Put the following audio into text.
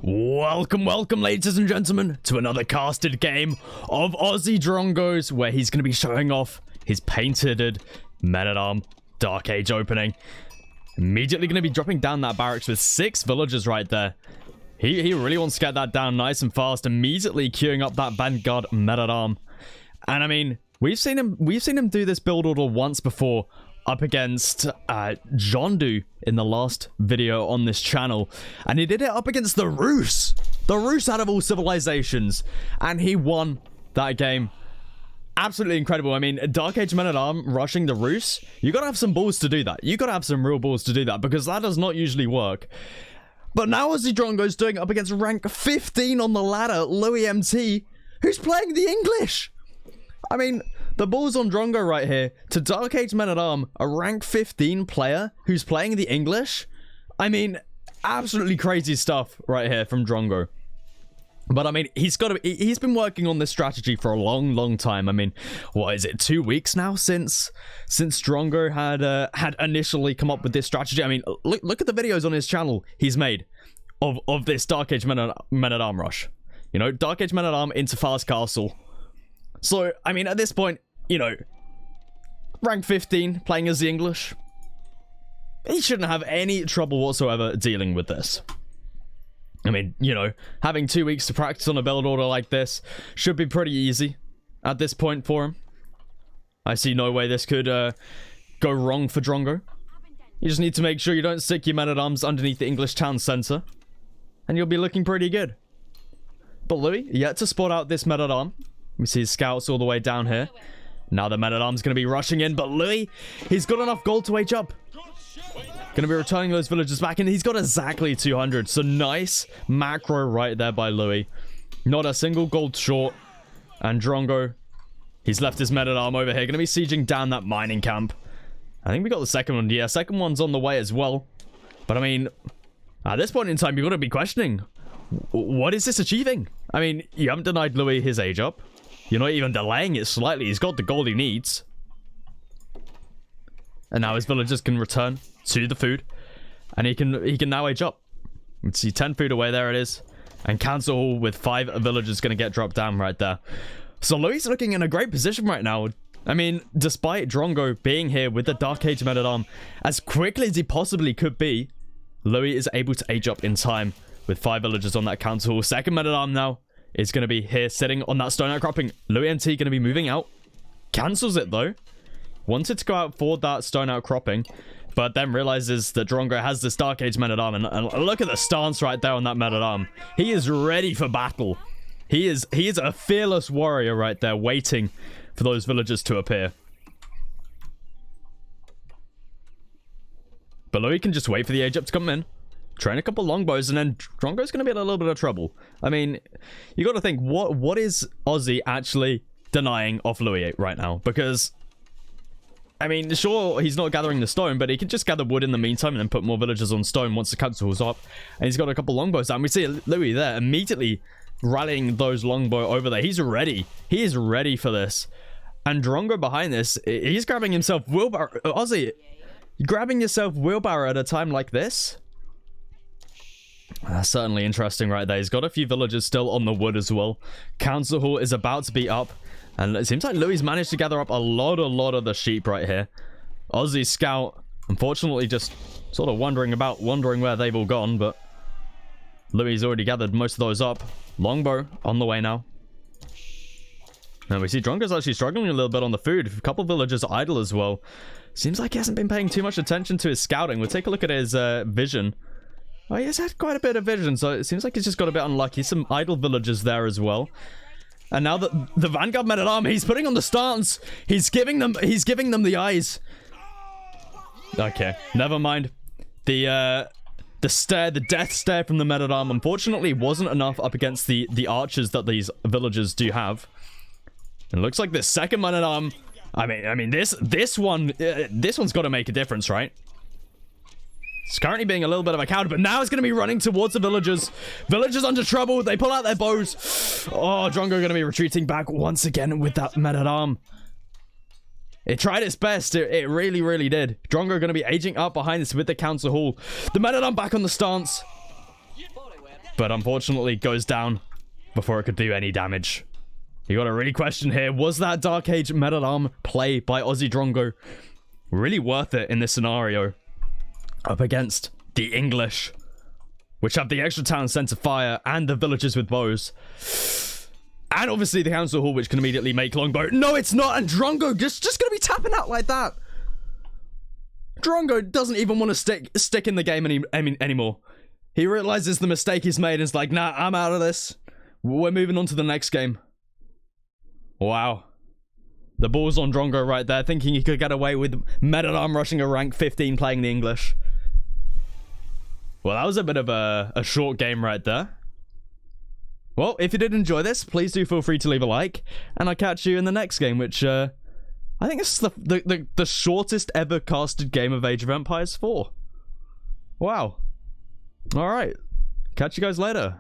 Welcome, ladies and gentlemen, to another casted game of Aussie Drongos, where he's going to be showing off his painted Men-at-Arm Dark Age opening. Immediately going to be dropping down that barracks with 6 villagers right there. He really wants to get that down nice and fast, immediately queuing up that Vanguard Men-at-Arm. And I mean, we've seen him do this build order once before, up against Jondu in the last video on this channel, and he did it up against the Rus out of all civilizations, and he won that game. Absolutely incredible. I mean, Dark Age Men-at-Arm rushing the Rus, you gotta have some balls to do that. You gotta have some real balls to do that, because that does not usually work. But now Aussie Drongo's doing it up against rank 15 on the ladder, Louis MT, who's playing the English. I mean, the balls on Drongo right here to Dark Age Men-at-Arm, a rank 15 player who's playing the English. I mean, absolutely crazy stuff right here from Drongo. But I mean, he's been working on this strategy for a long time. I mean, what is it, 2 weeks now since Drongo had initially come up with this strategy? I mean, look at the videos on his channel he's made of this Dark Age Men-at-Arm rush. You know, Dark Age Men-at-Arm into Fast Castle. So, I mean, at this point, you know, rank 15, playing as the English, he shouldn't have any trouble whatsoever dealing with this. I mean, you know, having 2 weeks to practice on a build order like this should be pretty easy at this point for him. I see no way this could go wrong for Drongo. You just need to make sure you don't stick your men-at-arms underneath the English town center, and you'll be looking pretty good. But Louis, yet to spot out this men-at-arm. We see his scouts all the way down here. Now the Men-at-Arm's going to be rushing in, but Louis, he's got enough gold to age up. Going to be returning those villagers back, and he's got exactly 200. So nice macro right there by Louis. Not a single gold short. And Drongo, he's left his Men-at-Arm over here. Going to be sieging down that mining camp. I think we got the second one. Yeah, second one's on the way as well. But I mean, at this point in time, you've got to be questioning, what is this achieving? I mean, you haven't denied Louis his age up. You're not even delaying it slightly. He's got the gold he needs. And now his villagers can return to the food. And he can now age up. Let's see, 10 food away. There it is. And Council Hall with 5 villagers going to get dropped down right there. So Louis is looking in a great position right now. I mean, despite Drongo being here with the Dark Age Men-at-Arm as quickly as he possibly could be, Louis is able to age up in time with 5 villagers on that Council Hall. Second Men-at-Arm now is going to be here sitting on that stone outcropping. Louis NT going to be moving out. Cancels it though. Wanted to go out for that stone outcropping, but then realizes that Drongo has this Dark Age Men-at-Arm, and look at the stance right there on that Men-at-Arm. He is ready for battle. He is a fearless warrior right there, waiting for those villagers to appear. But Louis can just wait for the age up to come in, train a couple longbows, and then Drongo's going to be in a little bit of trouble. I mean, you got to think, what is Aussie actually denying off Louis right now? Because, I mean, sure, he's not gathering the stone, but he can just gather wood in the meantime and then put more villagers on stone once the council is up. And he's got a couple longbows down. We see Louis there immediately rallying those longbow over there. He's ready. He is ready for this. And Drongo behind this, he's grabbing himself wheelbarrow. Aussie, grabbing yourself wheelbarrow at a time like this? That's certainly interesting right there. He's got a few villagers still on the wood as well. Council Hall is about to be up. And it seems like Louis managed to gather up a lot of the sheep right here. Aussie's scout, unfortunately, just sort of wondering where they've all gone. But Louis already gathered most of those up. Longbow on the way now. And we see Drongo's actually struggling a little bit on the food. A couple villagers idle as well. Seems like he hasn't been paying too much attention to his scouting. We'll take a look at his vision. Oh, he's had quite a bit of vision, so it seems like he's just got a bit unlucky. Some idle villagers there as well. And now the Vanguard Men-at-Arm, he's putting on the stance. He's giving them the eyes. Okay, never mind. The stare, the death stare from the Men-at-Arm, unfortunately wasn't enough up against the archers that these villagers do have. It looks like this second Men-at-Arm, I mean this one's got to make a difference, right? It's currently being a little bit of a coward, but now it's going to be running towards the villagers. Villagers under trouble. They pull out their bows. Oh, Drongo going to be retreating back once again with that Men-at-Arm. It tried its best. It really did. Drongo going to be aging up behind this with the Council Hall. The Men-at-Arm back on the stance. but unfortunately goes down before it could do any damage. You got to really question here, was that Dark Age Man-at-Arm play by Aussie Drongo really worth it in this scenario? Up against the English, which have the extra town center fire and the villagers with bows. And obviously the council hall, which can immediately make longbow. No, it's not, and Drongo just gonna be tapping out like that. Drongo doesn't even want to stick in the game anymore. He realizes the mistake he's made and is like, nah, I'm out of this. We're moving on to the next game. Wow. The ball's on Drongo right there, thinking he could get away with Man-at-Arm rushing a rank 15 playing the English. Well, that was a bit of a short game right there. Well, if you did enjoy this, please do feel free to leave a like, and I'll catch you in the next game, which, I think this is the shortest ever casted game of Age of Empires 4. Wow. Alright. Catch you guys later.